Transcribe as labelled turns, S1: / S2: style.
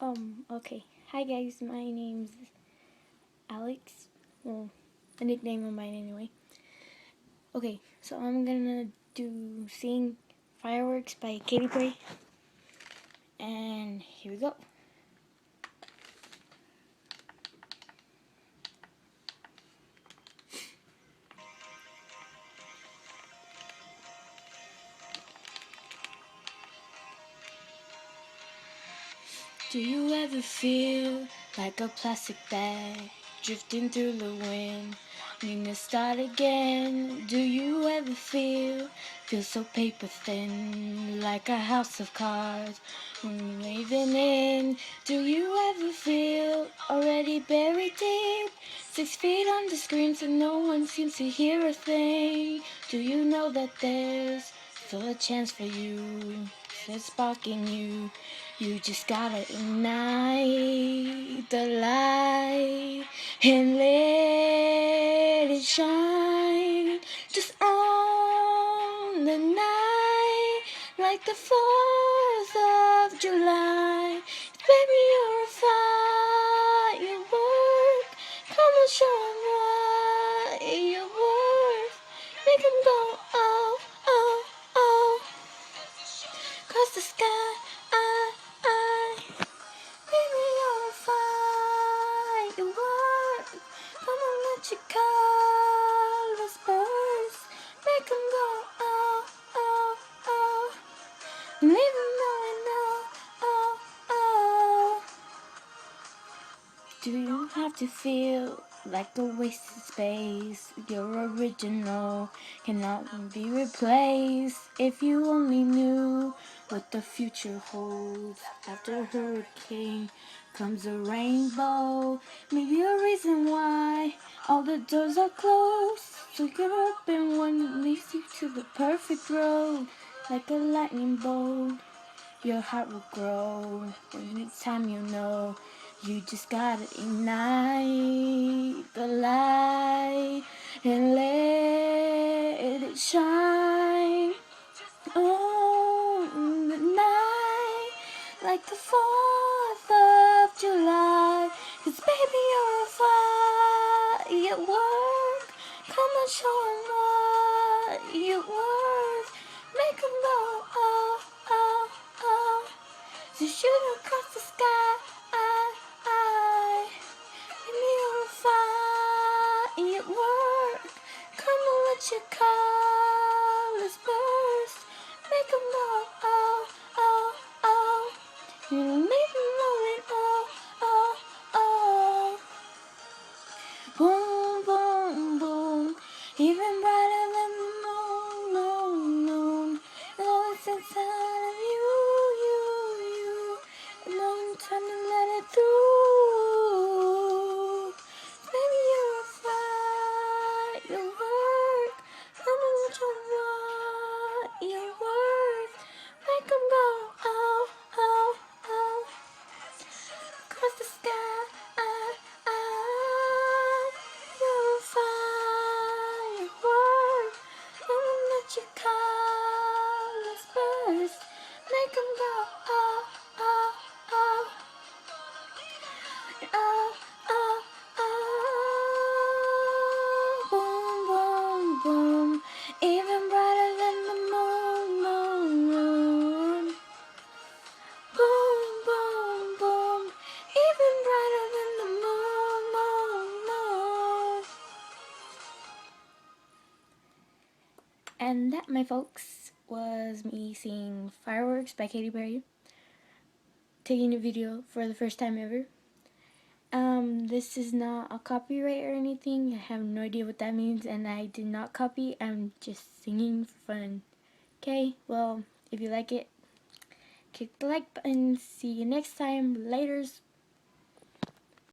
S1: Okay. Hi guys, my name's Alex. Well, a nickname of mine anyway. Okay, so I'm gonna sing Fireworks by Katy Perry. And here we go. Do you ever feel like a plastic bag drifting through the wind, wanting to start again? Do you ever feel so paper thin, like a house of cards when you're living in? Do you ever feel already buried deep, 6 feet under screams and no one seems to hear a thing? Do you know that there's still a chance for you? There's spark in you. You just gotta ignite the light and let it shine. Just on the night, like the 4th of July. Baby, you're a firework. Come on, show 'em what you're worth. Make 'em go, oh, oh, oh. Cross the sky. Baby, you're a firework. Come on, let your colors burst. Make 'em go, oh, oh, oh. Leave 'em knowing, oh, oh, oh. Do you have to feel like a wasted space? Your original cannot be replaced. If you only knew what the future holds. After a hurricane comes a rainbow. Maybe a reason why all the doors are closed, so you can open one that leads you to the perfect road. Like a lightning bolt, your heart will grow. Every time you know, you just gotta ignite the light and let it shine. On the night, like the 4th of July. 'Cause baby, you're a firework. Come on, show 'em what you're worth. Make 'em go, oh, oh, oh. So shoot across the sky. Baby, you're a firework. Come on, let your colors burst. Make 'em go, oh, oh, oh. You leave 'em rolling, oh, oh, oh. Boom, boom, boom. Even brighter than the moon, moon, moon. It's always inside of you, you, you. And no time to let it through. Baby, you're a firework. Come on, show what you're worth. Make 'em go, oh, oh, oh. Across the sky, you're a firework. Come on, let your colors burst. Make 'em go, oh, oh, oh. Oh, oh, oh. Boom, boom, boom. Even brighter than the moon, moon, moon. Boom, boom, boom. Even brighter than the moon, moon, moon. And that, my folks, was me singing Fireworks by Katy Perry. Taking a video for the first time ever. This is not a copyright or anything. I have no idea what that means, and I did not copy. I'm just singing for fun. Okay, well, if you like it, click the like button. See you next time. Laters.